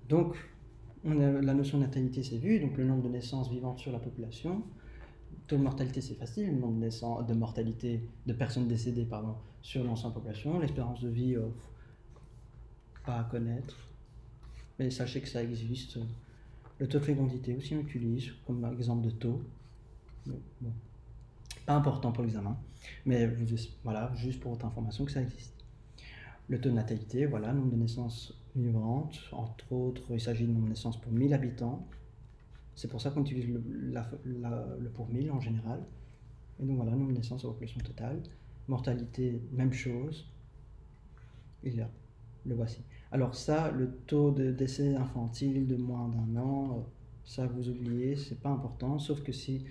Donc, la notion de natalité, c'est vu, donc le nombre de naissances vivantes sur la population. Taux de mortalité, c'est facile, le nombre de mortalité de personnes décédées sur l'ensemble de la population. L'espérance de vie, pas à connaître, mais sachez que ça existe. Le taux de fécondité aussi, on utilise comme exemple de taux. Mais bon, pas important pour l'examen, mais voilà, juste pour votre information que ça existe. Le taux de natalité, voilà, nombre de naissances vivantes, entre autres, il s'agit de nombre de naissances pour 1000 habitants. C'est pour ça qu'on utilise le pour 1000 en général. Et donc voilà, nombre de naissances à population totale. Mortalité, même chose. Il y a, le voici. Alors ça, le taux de décès infantile de moins d'1 an, ça vous oubliez, c'est pas important, sauf que si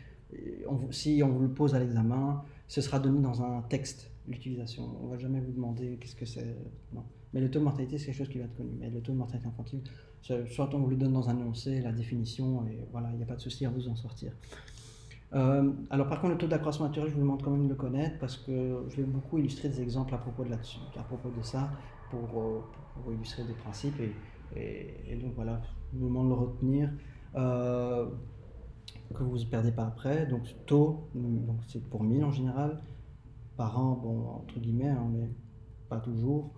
on vous le pose à l'examen, ce sera donné dans un texte, l'utilisation. On va jamais vous demander qu'est-ce que c'est. Non. Mais le taux de mortalité, c'est quelque chose qui va être connu. Mais le taux de mortalité infantile, soit on vous le donne dans un énoncé, la définition, et voilà, il n'y a pas de souci à vous en sortir. Alors par contre, le taux d'accroissement naturel, je vous demande quand même de le connaître parce que je vais beaucoup illustrer des exemples à propos de ça, pour illustrer des principes et donc voilà, je vous demande de le retenir, que vous ne perdez pas après. Donc taux, donc c'est pour 1000 en général, par an, bon, entre guillemets, hein, mais pas toujours.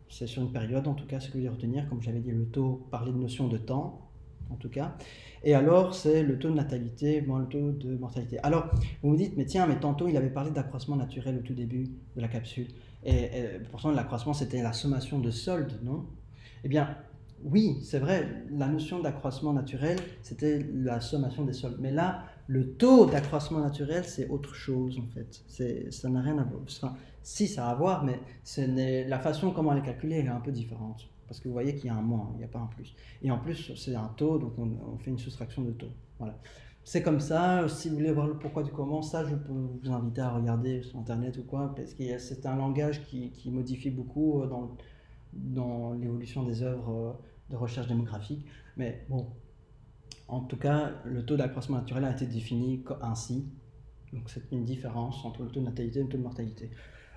C'est sur une période, en tout cas, ce que vous devez retenir. Comme j'avais dit, le taux parlait de notion de temps, en tout cas. Et alors, c'est le taux de natalité moins le taux de mortalité. Alors, vous me dites, mais tiens, mais tantôt, il avait parlé d'accroissement naturel au tout début de la capsule. Et pourtant, l'accroissement, c'était la sommation de soldes, non? Eh bien, oui, c'est vrai, la notion d'accroissement naturel, c'était la sommation des soldes. Mais là, le taux d'accroissement naturel, c'est autre chose, en fait. Ça n'a rien à voir. Enfin, si, ça a à voir, mais la façon comment elle est calculée, elle est un peu différente. Parce que vous voyez qu'il y a un moins, il n'y a pas un plus. Et en plus, c'est un taux, donc on fait une soustraction de taux. Voilà. C'est comme ça. Si vous voulez voir le pourquoi du comment, ça, je peux vous inviter à regarder sur Internet ou quoi, parce que c'est un langage qui modifie beaucoup dans l'évolution des œuvres de recherche démographique. Mais bon, en tout cas, le taux d'accroissement naturel a été défini ainsi. Donc c'est une différence entre le taux de natalité et le taux de mortalité.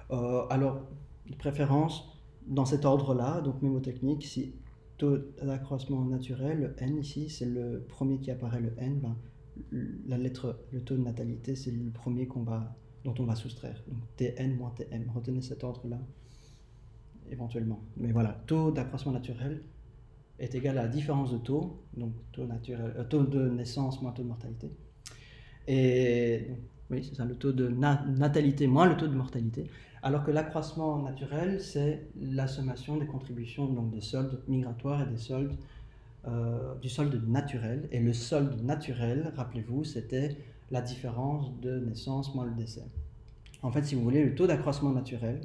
Alors, de préférence, dans cet ordre-là, donc mémotechnique, si taux d'accroissement naturel, le n ici, c'est le premier qui apparaît, le n, ben, le taux de natalité, c'est le premier dont on va soustraire. Donc tn moins tm, retenez cet ordre-là, éventuellement. Mais voilà, taux d'accroissement naturel est égal à la différence de taux, donc taux de naissance moins taux de mortalité. Et oui, c'est ça, le taux de natalité moins le taux de mortalité. Alors que l'accroissement naturel, c'est la sommation des contributions, donc des soldes migratoires et des soldes, du solde naturel. Et le solde naturel, rappelez-vous, c'était la différence de naissance moins le décès. En fait, si vous voulez, le taux d'accroissement naturel,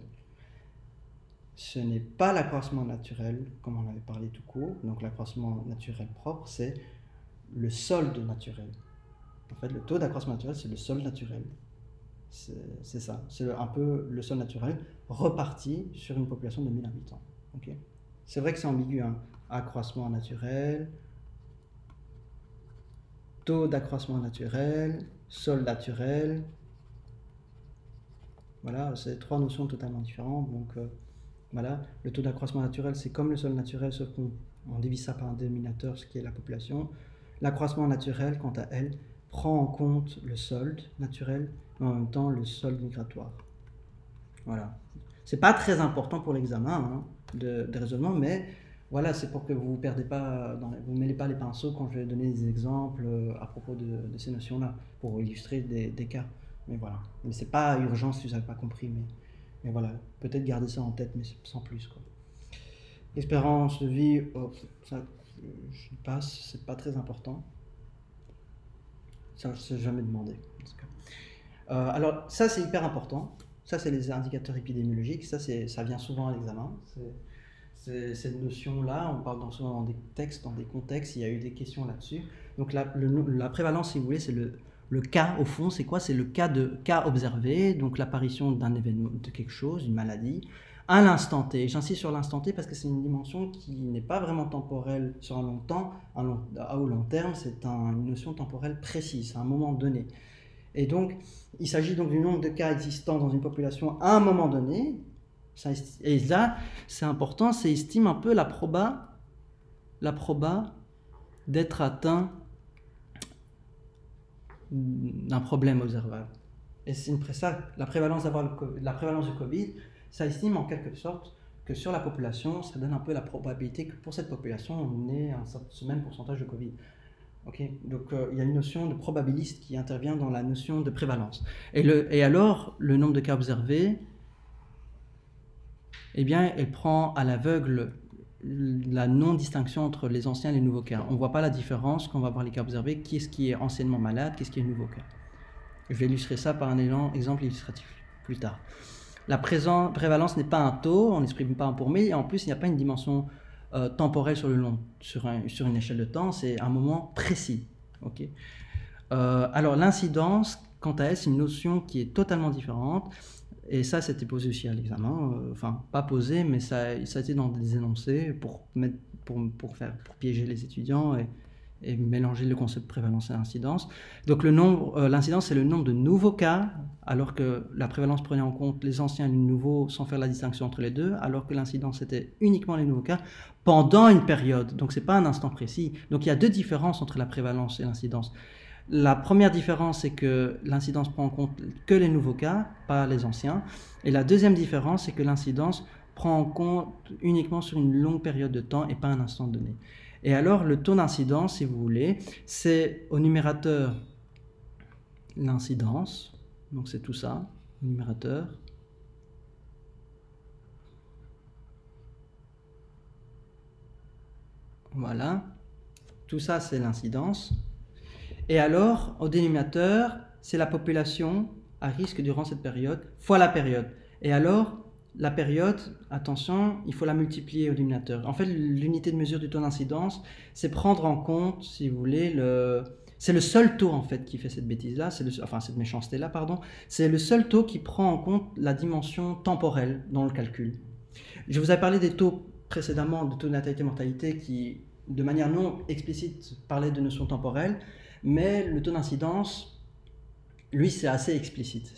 ce n'est pas l'accroissement naturel, comme on avait parlé tout court. Donc l'accroissement naturel propre, c'est le solde naturel. En fait, le taux d'accroissement naturel, c'est le solde naturel. C'est ça. C'est un peu le solde naturel reparti sur une population de 1000 habitants. Okay, c'est vrai que c'est ambigu, hein. Accroissement naturel, taux d'accroissement naturel, solde naturel. Voilà, c'est trois notions totalement différentes. Donc voilà, le taux d'accroissement naturel, c'est comme le solde naturel, sauf qu'on divise ça par un dénominateur, ce qui est la population. L'accroissement naturel, quant à elle, prend en compte le solde naturel, mais en même temps le solde migratoire. Voilà. C'est pas très important pour l'examen, hein, de raisonnement, mais voilà, c'est pour que vous ne perdez pas, vous ne mêlez pas les pinceaux quand je vais donner des exemples à propos de ces notions-là, pour illustrer des cas. Mais voilà. Mais c'est pas urgent si vous n'avez pas compris, mais voilà, peut-être garder ça en tête, mais sans plus, quoi. Espérance de vie, ça, je passe, c'est pas très important. Ça, je ne sais jamais demandé. Alors, ça, c'est hyper important. Ça, c'est les indicateurs épidémiologiques. Ça vient souvent à l'examen. Cette notion-là, on parle souvent dans des textes, dans des contextes, il y a eu des questions là-dessus. Donc, la prévalence, si vous voulez, c'est le cas, au fond, c'est quoi? C'est le cas observé, donc l'apparition d'un événement, de quelque chose, une maladie, à l'instant T. J'insiste sur l'instant T parce que c'est une dimension qui n'est pas vraiment temporelle sur un long temps, au long terme, c'est une notion temporelle précise, à un moment donné. Et donc, il s'agit donc du nombre de cas existants dans une population à un moment donné. Et là, c'est important, ça estime un peu la proba la proba d'être atteint d'un problème observable. Et c'est ça, la prévalence du Covid, ça estime en quelque sorte que sur la population, ça donne un peu la probabilité que pour cette population, on ait ce même pourcentage de Covid. Okay. Donc il y a une notion de probabiliste qui intervient dans la notion de prévalence. Et alors, le nombre de cas observés, eh bien, elle prend à l'aveugle la non-distinction entre les anciens et les nouveaux cas. On ne voit pas la différence quand on va voir les cas observés, qui est-ce qui est anciennement malade, qu'est-ce qui est nouveau cas. Je vais illustrer ça par un exemple illustratif plus tard. La prévalence n'est pas un taux, on n'exprime pas un pour 1000, et en plus il n'y a pas une dimension temporelle sur une échelle de temps, c'est un moment précis. Okay. Alors l'incidence, quant à elle, c'est une notion qui est totalement différente, et ça c'était posé aussi à l'examen, enfin pas posé, mais ça a été dans des énoncés pour piéger les étudiants et mélanger le concept de prévalence et incidence. Donc l'incidence, c'est le nombre de nouveaux cas, alors que la prévalence prenait en compte les anciens et les nouveaux sans faire la distinction entre les deux, alors que l'incidence c'était uniquement les nouveaux cas pendant une période. Donc c'est pas un instant précis. Donc il y a deux différences entre la prévalence et l'incidence. La première différence, c'est que l'incidence prend en compte que les nouveaux cas, pas les anciens. Et la deuxième différence, c'est que l'incidence prend en compte uniquement sur une longue période de temps et pas un instant donné. Et alors, le taux d'incidence, si vous voulez, c'est au numérateur l'incidence, donc c'est tout ça, au numérateur. Voilà, tout ça c'est l'incidence. Et alors, au dénominateur, c'est la population à risque durant cette période, fois la période. Et alors, la période, attention, il faut la multiplier au dénominateur. En fait, l'unité de mesure du taux d'incidence, c'est prendre en compte, si vous voulez, c'est le seul taux en fait qui fait cette bêtise-là, cette méchanceté-là, pardon. C'est le seul taux qui prend en compte la dimension temporelle dans le calcul. Je vous avais parlé des taux précédemment, de taux de natalité-mortalité qui, de manière non explicite, parlaient de notions temporelles, mais le taux d'incidence, lui, c'est assez explicite.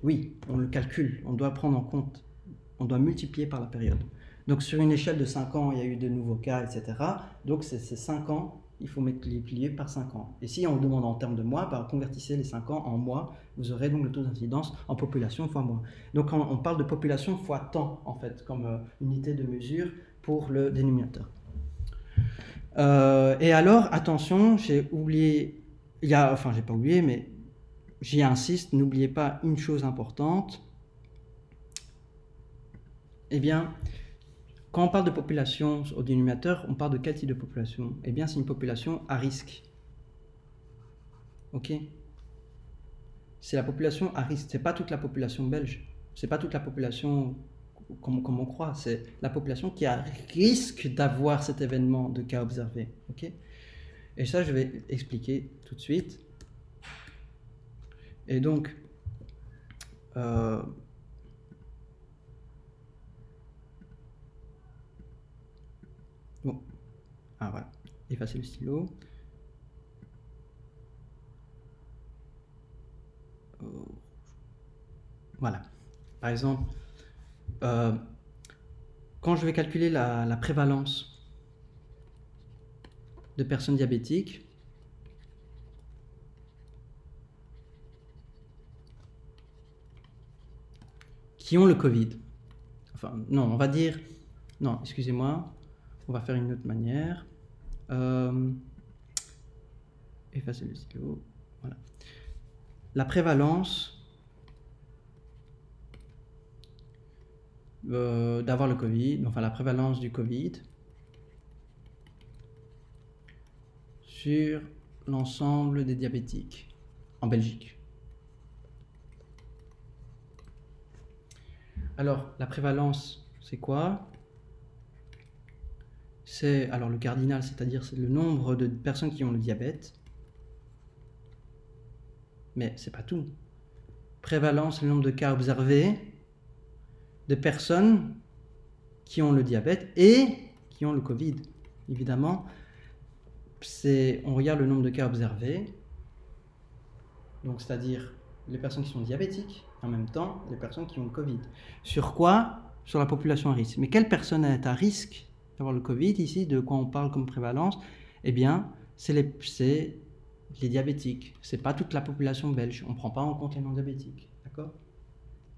Oui, on le calcule, on doit prendre en compte, on doit multiplier par la période. Donc sur une échelle de 5 ans, il y a eu de nouveaux cas, etc. Donc c'est 5 ans, il faut multiplier par 5 ans. Et si on vous demande en termes de mois, convertissez les 5 ans en mois, vous aurez donc le taux d'incidence en population fois mois. Donc on parle de population fois temps, en fait, comme unité de mesure pour le dénominateur. Et alors, attention, j'ai oublié, j'ai pas oublié, mais j'y insiste, n'oubliez pas une chose importante. Eh bien, quand on parle de population au dénominateur, on parle de quel type de population? Eh bien, c'est une population à risque. Ok? C'est la population à risque. C'est pas toute la population belge. C'est pas toute la population comme on croit. C'est la population qui a risque d'avoir cet événement de cas observé. Ok? Et ça, je vais expliquer tout de suite. Et donc, bon, voilà, effacer le stylo. Voilà, par exemple, quand je vais calculer la prévalence de personnes diabétiques, qui ont le Covid. Enfin, non, on va dire... Non, excusez-moi, on va faire une autre manière. Effacer le stylo. Voilà. La prévalence d'avoir le Covid, enfin la prévalence du Covid sur l'ensemble des diabétiques en Belgique. Alors, la prévalence, c'est quoi? C'est, alors le cardinal, c'est-à-dire c'est le nombre de personnes qui ont le diabète. Mais c'est pas tout. Prévalence, le nombre de cas observés de personnes qui ont le diabète et qui ont le Covid. Évidemment, on regarde le nombre de cas observés, donc c'est-à-dire les personnes qui sont diabétiques, en même temps les personnes qui ont le Covid. Sur quoi? Sur la population à risque. Mais quelle personne est à risque d'avoir le Covid ici, de quoi on parle comme prévalence, eh bien, c'est les diabétiques. C'est pas toute la population belge. On ne prend pas en compte les non-diabétiques. D'accord?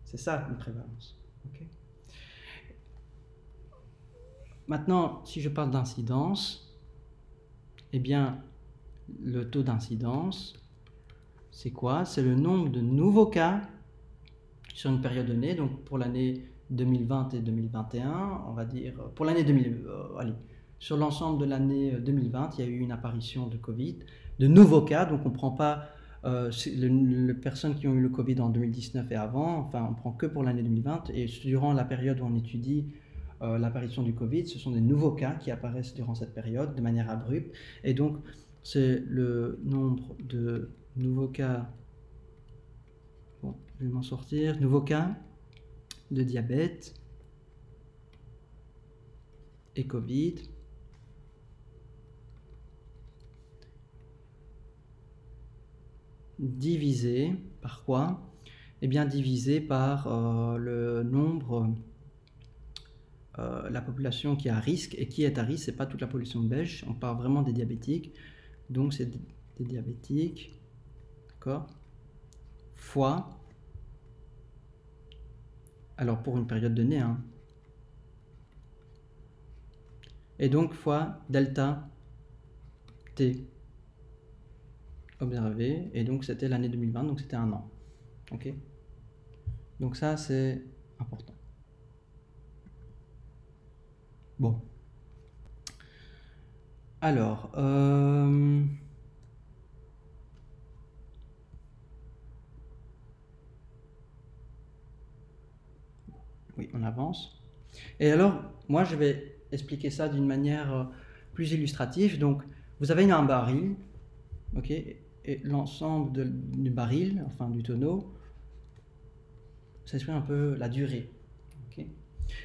C'est ça une prévalence. Okay. Maintenant, si je parle d'incidence, eh bien, le taux d'incidence, c'est quoi? C'est le nombre de nouveaux cas sur une période donnée. Donc, pour l'année 2020 et 2021, on va dire, pour l'année 2000, allez, sur l'ensemble de l'année 2020, il y a eu une apparition de Covid, de nouveaux cas, donc on ne prend pas les personnes qui ont eu le Covid en 2019 et avant, enfin on prend que pour l'année 2020, et durant la période où on étudie l'apparition du Covid, ce sont des nouveaux cas qui apparaissent durant cette période de manière abrupte, et donc c'est le nombre de nouveaux cas, bon, je vais m'en sortir, nouveaux cas de diabète et Covid divisé par quoi? Eh bien divisé par le nombre, la population qui est à risque. Et qui est à risque, c'est pas toute la population belge, on parle vraiment des diabétiques, donc c'est des diabétiques, d'accord, fois, alors pour une période donnée, hein, et donc fois delta T observé, et donc c'était l'année 2020, donc c'était un an. Ok, donc ça c'est important. Bon, alors oui, on avance. Et alors, moi je vais expliquer ça d'une manière plus illustrative. Donc, vous avez un baril, ok, et l'ensemble du baril, enfin du tonneau, ça exprime un peu la durée. Okay.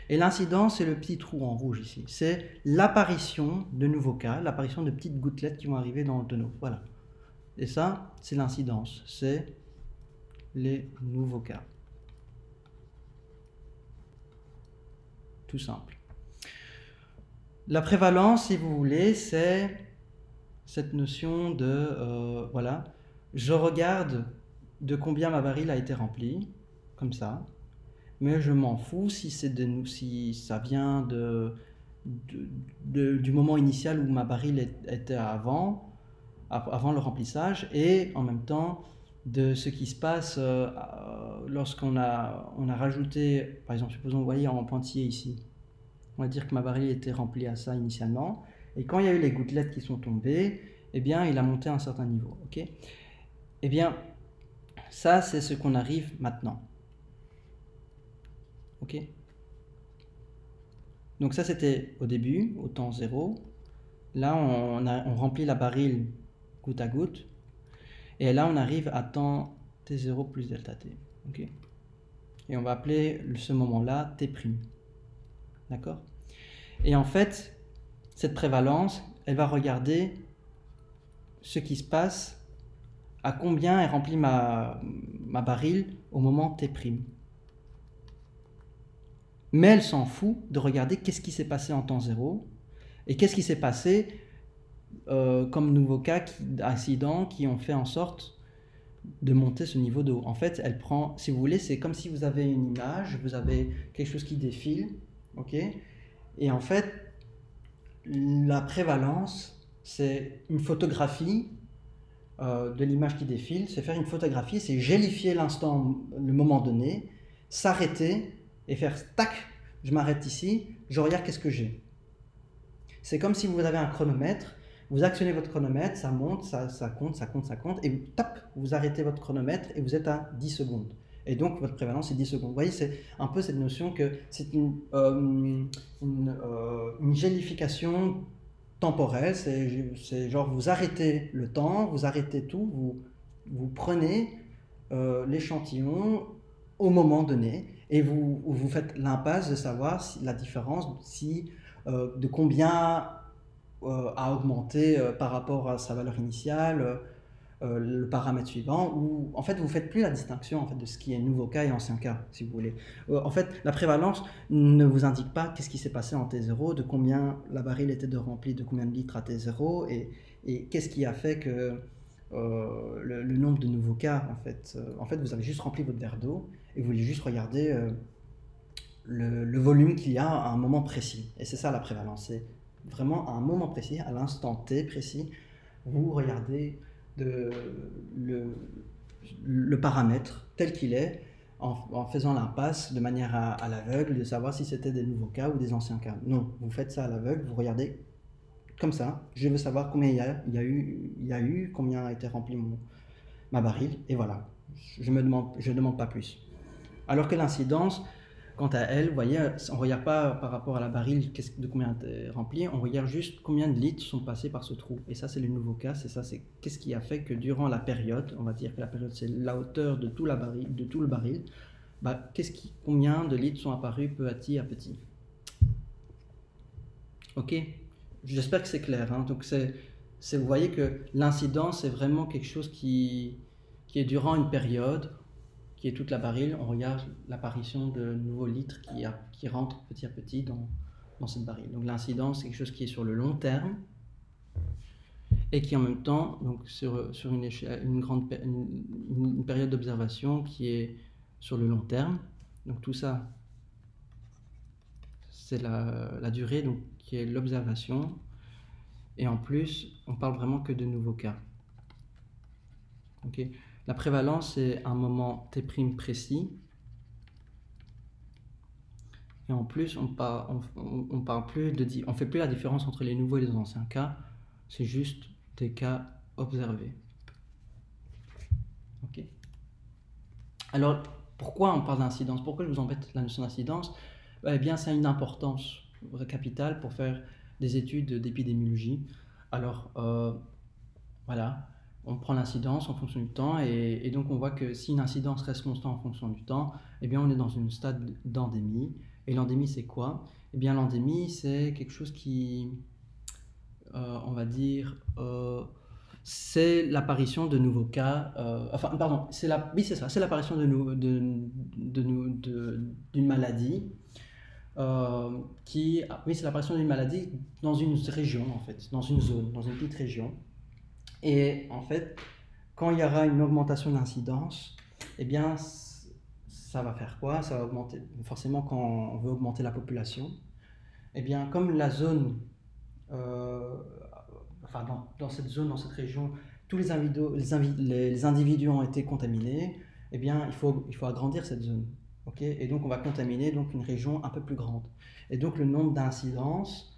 Et l'incidence, c'est le petit trou en rouge ici. C'est l'apparition de nouveaux cas, l'apparition de petites gouttelettes qui vont arriver dans le tonneau. Voilà. Et ça, c'est l'incidence. C'est les nouveaux cas. Tout simple. La prévalence, si vous voulez, c'est cette notion de, voilà, je regarde de combien ma baril a été remplie, comme ça, mais je m'en fous si ça vient du moment initial où ma baril était avant le remplissage, et en même temps de ce qui se passe lorsqu'on on a rajouté, par exemple, supposons, vous voyez en pointillé ici, on va dire que ma baril était remplie à ça initialement, et quand il y a eu les gouttelettes qui sont tombées, eh bien il a monté à un certain niveau. Okay. Eh bien, ça c'est ce qu'on arrive maintenant. Ok. Donc ça c'était au début, au temps 0. Là on remplit la baril goutte à goutte. Et là on arrive à temps T0 plus delta T. Ok. Et on va appeler ce moment-là T'. D'accord. Et en fait, cette prévalence, elle va regarder ce qui se passe, à combien est remplie ma baril au moment T'. Mais elle s'en fout de regarder qu'est-ce qui s'est passé en temps 0 et qu'est-ce qui s'est passé comme nouveaux cas d'accidents qui ont fait en sorte de monter ce niveau d'eau. En fait, elle prend, si vous voulez, c'est comme si vous avez une image, vous avez quelque chose qui défile, ok, et en fait, la prévalence, c'est une photographie de l'image qui défile, c'est faire une photographie, c'est gélifier l'instant, le moment donné, s'arrêter et faire tac, je m'arrête ici, je regarde qu'est-ce que j'ai. C'est comme si vous avez un chronomètre, vous actionnez votre chronomètre, ça monte, ça compte, et vous, tac, vous arrêtez votre chronomètre et vous êtes à 10 secondes. Et donc votre prévalence est 10 secondes. Vous voyez, c'est un peu cette notion que c'est une gélification temporelle, c'est genre vous arrêtez le temps, vous arrêtez tout, vous prenez l'échantillon au moment donné, et vous faites l'impasse de savoir la différence, de combien a augmenté par rapport à sa valeur initiale, le paramètre suivant, où en fait vous ne faites plus la distinction en fait, de ce qui est nouveau cas et ancien cas, si vous voulez. En fait, la prévalence ne vous indique pas qu'est-ce qui s'est passé en T0, de combien la baril était de remplie, de combien de litres à T0, et qu'est-ce qui a fait que le nombre de nouveaux cas, en fait, vous avez juste rempli votre verre d'eau et vous voulez juste regarder le volume qu'il y a à un moment précis. Et c'est ça la prévalence, c'est vraiment à un moment précis, à l'instant T précis, vous regardez le paramètre tel qu'il est en faisant l'impasse de manière à l'aveugle de savoir si c'était des nouveaux cas ou des anciens cas. Non, vous faites ça à l'aveugle, vous regardez comme ça, je veux savoir combien il y a eu, combien a été rempli ma baril, et voilà, je ne demande pas plus. Alors que l'incidence, quant à elle, vous voyez, on ne regarde pas par rapport à la baril de combien est rempli, on regarde juste combien de litres sont passés par ce trou. Et ça, c'est le nouveau cas, c'est qu'est-ce qui a fait que durant la période, on va dire que la période, c'est la hauteur de tout le baril, bah, combien de litres sont apparus petit à petit. Ok, j'espère que c'est clair. Hein. Donc vous voyez que l'incidence, c'est vraiment quelque chose qui est durant une période, qui est toute la baril, on regarde l'apparition de nouveaux litres qui rentrent petit à petit dans cette baril. Donc l'incidence, c'est quelque chose qui est sur le long terme et qui en même temps, donc sur une période d'observation qui est sur le long terme. Donc tout ça, c'est la durée donc, qui est l'observation. Et en plus, on parle vraiment que de nouveaux cas. Okay. La prévalence, c'est un moment T' précis. Et en plus, on fait plus la différence entre les nouveaux et les anciens cas. C'est juste des cas observés. Okay. Alors, pourquoi on parle d'incidence? Pourquoi je vous embête la notion d'incidence? Eh bien, ça a une importance capitale pour faire des études d'épidémiologie. Alors, voilà. On prend l'incidence en fonction du temps et donc on voit que si une incidence reste constante en fonction du temps, eh bien on est dans une stade d'endémie. Et l'endémie, c'est quoi? Eh bien l'endémie, c'est quelque chose qui, on va dire, c'est l'apparition de nouveaux cas. C'est l'apparition d'une maladie. C'est l'apparition d'une maladie dans une région en fait, dans une zone, dans une petite région. Et en fait, quand il y aura une augmentation d'incidence, eh bien, ça va faire quoi? Ça va augmenter. Forcément, quand on veut augmenter la population, eh bien, comme la zone, dans cette zone, dans cette région, tous les individus ont été contaminés, eh bien, il faut agrandir cette zone. Okay? Et donc, on va contaminer donc, une région un peu plus grande. Et donc, le nombre d'incidences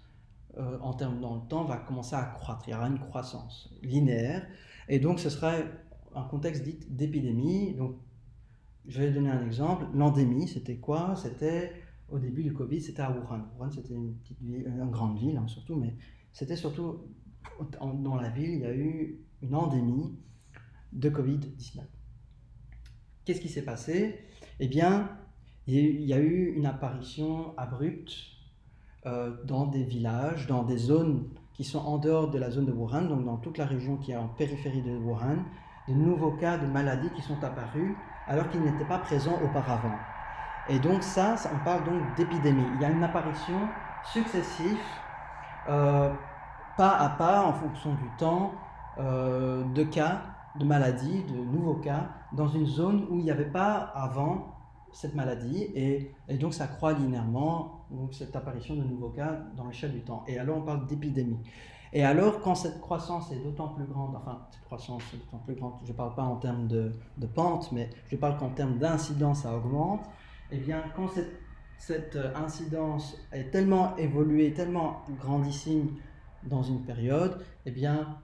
en termes dans le temps va commencer à croître, il y aura une croissance linéaire et donc ce sera un contexte dit d'épidémie. Donc je vais donner un exemple. L'endémie, c'était quoi? C'était au début du Covid, c'était à Wuhan. Wuhan, c'était une petite ville, une grande ville hein, surtout, mais c'était surtout dans la ville, il y a eu une endémie de Covid-19. Qu'est-ce qui s'est passé? Eh bien, il y a eu une apparition abrupte dans des villages, dans des zones qui sont en dehors de la zone de Wuhan, donc dans toute la région qui est en périphérie de Wuhan, de nouveaux cas de maladies qui sont apparus alors qu'ils n'étaient pas présents auparavant. Et donc ça, on parle donc d'épidémie. Il y a une apparition successive, pas à pas, en fonction du temps, de cas de maladies, de nouveaux cas, dans une zone où il n'y avait pas avant cette maladie, et donc ça croît linéairement, donc cette apparition de nouveaux cas dans l'échelle du temps. Et alors on parle d'épidémie. Et alors quand cette croissance est d'autant plus grande, je ne parle pas en termes de pente, mais je parle qu'en termes d'incidence ça augmente, et bien quand cette incidence est tellement évoluée, tellement grandissime dans une période, et bien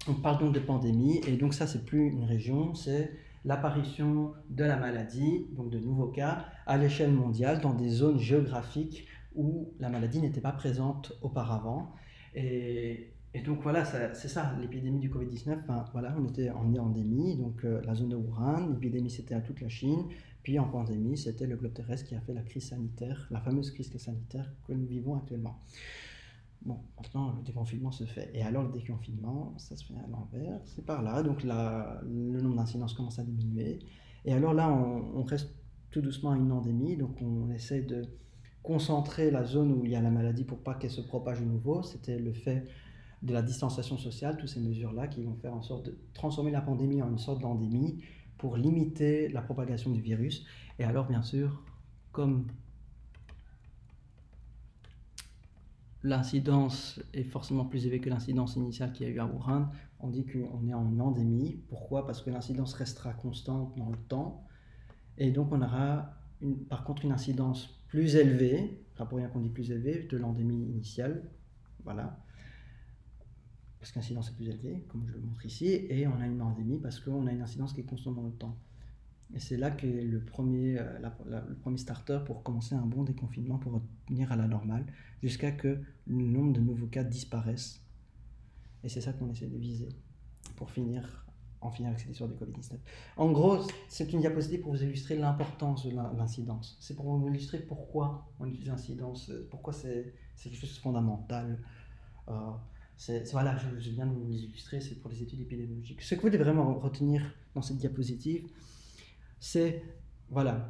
on parle donc de pandémie, et donc ça c'est plus une région, c'est l'apparition de la maladie, donc de nouveaux cas, à l'échelle mondiale, dans des zones géographiques où la maladie n'était pas présente auparavant. Et donc voilà, c'est ça, l'épidémie du Covid-19, voilà, on était en endémie, donc la zone de Wuhan, l'épidémie c'était à toute la Chine, puis en pandémie, c'était le globe terrestre qui a fait la crise sanitaire, la fameuse crise sanitaire que nous vivons actuellement. Bon, maintenant, le déconfinement se fait. Et alors, le déconfinement, ça se fait à l'envers, c'est par là. Donc là, le nombre d'incidences commence à diminuer. Et alors là, on reste tout doucement à une endémie. Donc on essaie de concentrer la zone où il y a la maladie pour pas qu'elle se propage de nouveau. C'était le fait de la distanciation sociale, toutes ces mesures-là qui vont faire en sorte de transformer la pandémie en une sorte d'endémie pour limiter la propagation du virus. Et alors, bien sûr, comme l'incidence est forcément plus élevée que l'incidence initiale qu'il y a eu à Wuhan, on dit qu'on est en endémie. Pourquoi? Parce que l'incidence restera constante dans le temps. Et donc on aura par contre une incidence plus élevée, pas pour rien qu'on dit plus élevée, de l'endémie initiale. Voilà. Parce que l'incidence est plus élevée, comme je le montre ici. Et on a une endémie parce qu'on a une incidence qui est constante dans le temps. Et c'est là que le premier starter pour commencer un bon déconfinement pour revenir à la normale, jusqu'à que le nombre de nouveaux cas disparaisse. Et c'est ça qu'on essaie de viser pour en finir avec cette histoire du Covid-19. En gros, c'est une diapositive pour vous illustrer l'importance de l'incidence. C'est pour vous illustrer pourquoi on utilise l'incidence, pourquoi c'est quelque chose de fondamental. Voilà, je viens de vous illustrer, c'est pour les études épidémiologiques. Ce que vous devez vraiment retenir dans cette diapositive, c'est, voilà,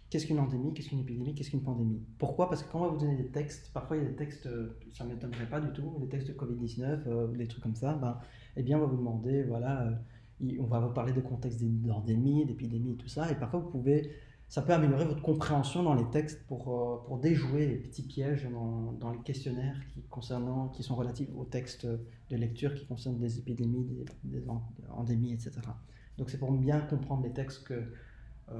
qu'est-ce qu'une endémie, qu'est-ce qu'une épidémie, qu'est-ce qu'une pandémie. Pourquoi? Parce que quand on va vous donner des textes, parfois il y a des textes, ça ne m'étonnerait pas du tout, des textes de Covid-19, des trucs comme ça, eh bien on va vous demander, voilà, on va vous parler de contexte d'endémie, d'épidémie et tout ça, et parfois ça peut améliorer votre compréhension dans les textes pour déjouer les petits pièges dans les questionnaires qui sont relatifs aux textes de lecture qui concernent des épidémies, des endémies, etc. Donc c'est pour bien comprendre les textes que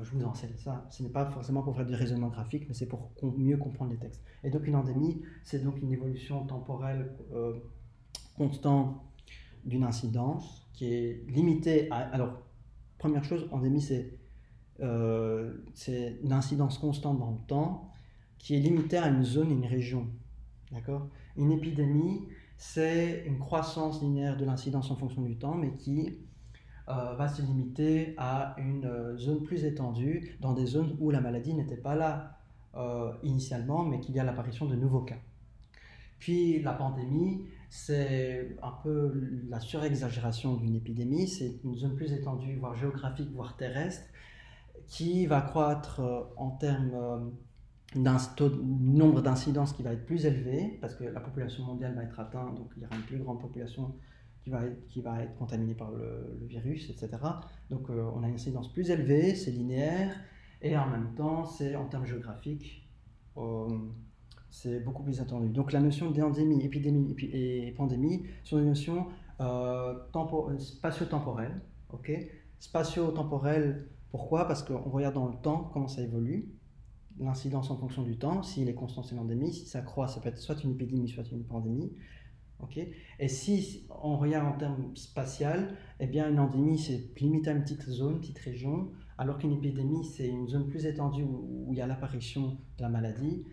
je vous enseigne ça. Ce n'est pas forcément pour faire du raisonnement graphique, mais c'est pour mieux comprendre les textes. Et donc une endémie, c'est donc une évolution temporelle constante d'une incidence qui est limitée à... Alors, première chose, endémie, c'est une incidence constante dans le temps qui est limitée à une zone, une région. D'accord? Une épidémie, c'est une croissance linéaire de l'incidence en fonction du temps, mais qui va se limiter à une zone plus étendue, dans des zones où la maladie n'était pas là initialement, mais qu'il y a l'apparition de nouveaux cas. Puis la pandémie, c'est un peu la surexagération d'une épidémie, c'est une zone plus étendue, voire géographique, voire terrestre, qui va croître en termes d'un nombre d'incidences qui va être plus élevé, parce que la population mondiale va être atteinte, donc il y aura une plus grande population qui va être contaminée par le virus, etc. Donc on a une incidence plus élevée, c'est linéaire, et en même temps, c'est en termes géographiques, c'est beaucoup plus attendu. Donc la notion d'endémie, épidémie et pandémie sont des notions spatio-temporelles. Okay, spatio-temporelles, pourquoi? Parce qu'on regarde dans le temps comment ça évolue, l'incidence en fonction du temps. S'il est constant, c'est l'endémie. Si ça croît, ça peut être soit une épidémie, soit une pandémie. Okay. Et si on regarde en termes spatial, eh bien une endémie c'est limité à une petite zone, une petite région, alors qu'une épidémie c'est une zone plus étendue où il y a l'apparition de la maladie.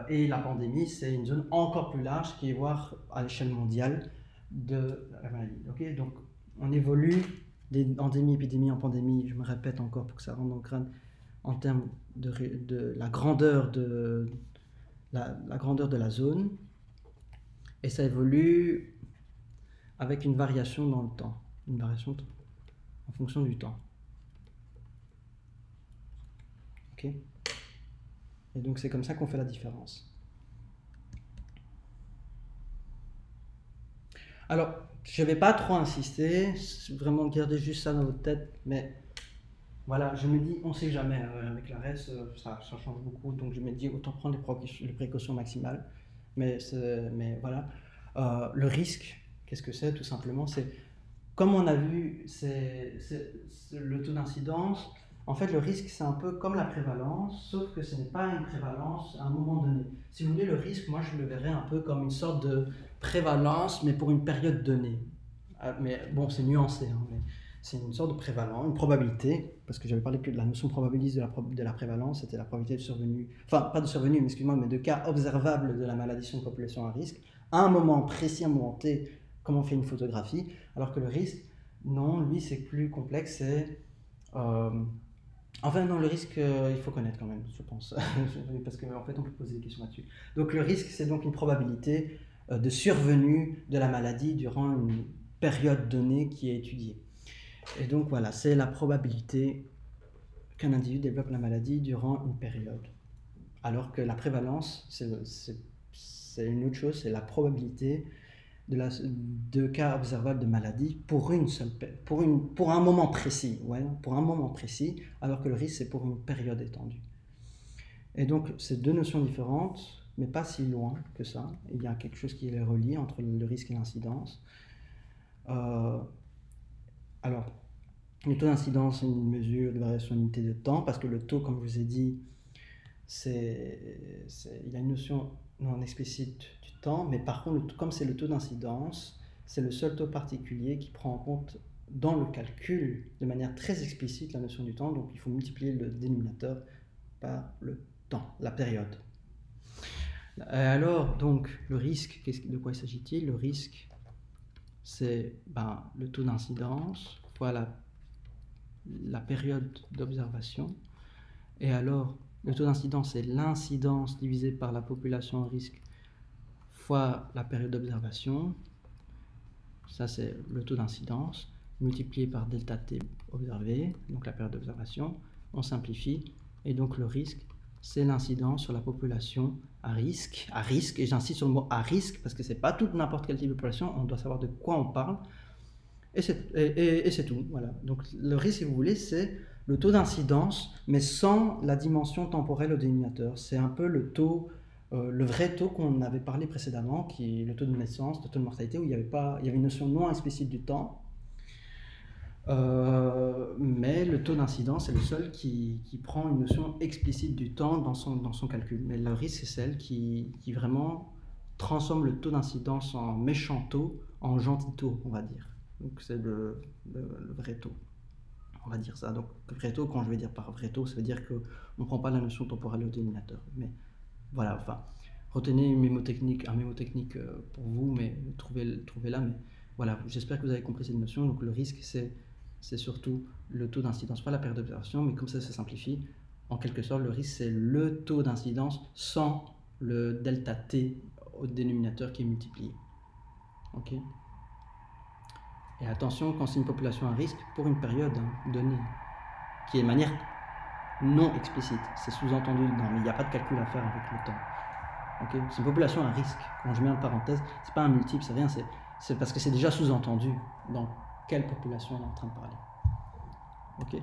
Et la pandémie, c'est une zone encore plus large qui est voire à l'échelle mondiale de la maladie. Okay, donc on évolue d'endémie, épidémie en pandémie, je me répète encore pour que ça rentre dans le crâne, en termes de la grandeur de la grandeur de la zone, et ça évolue avec une variation dans le temps, une variation en fonction du temps. Ok? Et donc c'est comme ça qu'on fait la différence. Alors, je ne vais pas trop insister, vraiment garder juste ça dans votre tête, mais voilà, je me dis, on ne sait jamais, avec la RES, ça change beaucoup, donc je me dis, autant prendre les précautions maximales, mais voilà. Le risque, qu'est-ce que c'est? Tout simplement, c'est, comme on a vu, c'est le taux d'incidence. En fait, le risque, c'est un peu comme la prévalence, sauf que ce n'est pas une prévalence à un moment donné. Si vous voulez, le risque, moi, je le verrais un peu comme une sorte de prévalence, mais pour une période donnée. Mais bon, c'est nuancé, hein, mais c'est une sorte de prévalence, une probabilité, parce que j'avais parlé que de la notion probabiliste de la prévalence, c'était la probabilité de survenue, enfin, pas de survenue, mais excuse-moi, mais de cas observables de la maladie sur une population à risque, à un moment précis, à un moment T, comme on fait une photographie, alors que le risque, non, lui, c'est plus complexe, c'est Enfin, non, le risque, il faut connaître quand même, je pense. Parce qu'en fait, on peut poser des questions là-dessus. Donc, le risque, c'est donc une probabilité de survenue de la maladie durant une période donnée qui est étudiée. Et donc, voilà, c'est la probabilité qu'un individu développe la maladie durant une période. Alors que la prévalence, c'est une autre chose, c'est la probabilité de cas observables de maladie pour un moment précis, ouais, pour un moment précis, alors que le risque c'est pour une période étendue. Et donc c'est deux notions différentes, mais pas si loin que ça. Il y a quelque chose qui les relie entre le risque et l'incidence. Alors, le taux d'incidence c'est une mesure de variation d'unité de temps, parce que le taux, comme je vous ai dit, il y a une notion non explicite du temps, mais par contre, comme c'est le taux d'incidence, c'est le seul taux particulier qui prend en compte dans le calcul de manière très explicite la notion du temps, donc il faut multiplier le dénominateur par le temps, la période. Alors, donc, le risque, de quoi s'agit-il? Le risque, c'est le taux d'incidence fois la période d'observation, et alors, le taux d'incidence, c'est l'incidence divisée par la population à risque fois la période d'observation. Ça, c'est le taux d'incidence, multiplié par delta t observé, donc la période d'observation. On simplifie, et donc le risque, c'est l'incidence sur la population à risque, et j'insiste sur le mot à risque, parce que c'est pas toute n'importe quel type de population, on doit savoir de quoi on parle, et c'est tout, voilà. Donc le risque, si vous voulez, c'est le taux d'incidence, mais sans la dimension temporelle au dénominateur. C'est un peu le taux, le vrai taux qu'on avait parlé précédemment, qui est le taux de naissance, le taux de mortalité, où il y avait une notion non explicite du temps. Mais le taux d'incidence est le seul qui prend une notion explicite du temps dans son calcul. Mais le risque, c'est celle qui vraiment transforme le taux d'incidence en méchant taux, en gentil taux, on va dire. Donc c'est le vrai taux. On va dire ça. Donc vrai taux, quand je vais dire par vrai taux, ça veut dire qu'on ne prend pas la notion temporelle au dénominateur. Mais voilà, enfin, retenez un mémotechnique pour vous, mais trouvez-la. Mais voilà, j'espère que vous avez compris cette notion. Donc le risque, c'est surtout le taux d'incidence, pas la période d'observation, mais comme ça se simplifie, en quelque sorte, le risque, c'est le taux d'incidence sans le delta t au dénominateur qui est multiplié. Ok. Et attention, quand c'est une population à risque, pour une période donnée, qui est de manière non explicite, c'est sous-entendu dedans, mais il n'y a pas de calcul à faire avec le temps. Okay, c'est une population à risque. Quand je mets en parenthèse, c'est pas un multiple, c'est rien, c'est parce que c'est déjà sous-entendu dans quelle population on est en train de parler. Ok.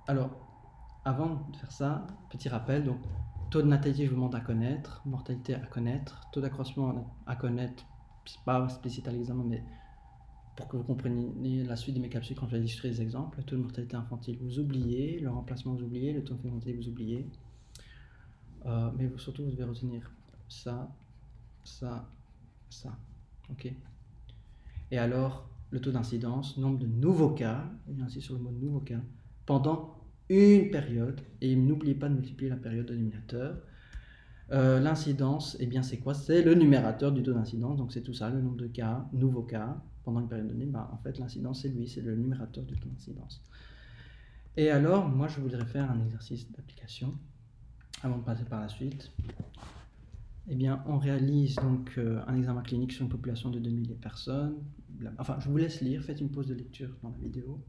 Alors, avant de faire ça, petit rappel, donc taux de natalité, je vous demande à connaître, mortalité à connaître, taux d'accroissement à connaître, c'est pas explicite à l'examen, mais pour que vous compreniez la suite de mes capsules quand je vais illustrer les exemples. Le taux de mortalité infantile, vous oubliez, le remplacement, vous oubliez, le taux d'infantile, vous oubliez. Mais surtout, vous devez retenir ça, ça, ça. Ok. Et alors, le taux d'incidence, nombre de nouveaux cas, j'insiste sur le mot nouveau cas, pendant une période, et n'oubliez pas de multiplier la période dénominateur. L'incidence, eh bien c'est quoi? C'est le numérateur du taux d'incidence, donc c'est tout ça, le nombre de cas, nouveaux cas, pendant une période donnée. En fait, l'incidence, c'est lui, c'est le numérateur du taux d'incidence. Et alors, moi, je voudrais faire un exercice d'application, avant de passer par la suite. Eh bien, on réalise donc un examen clinique sur une population de 2 000 personnes. Enfin, je vous laisse lire, faites une pause de lecture dans la vidéo.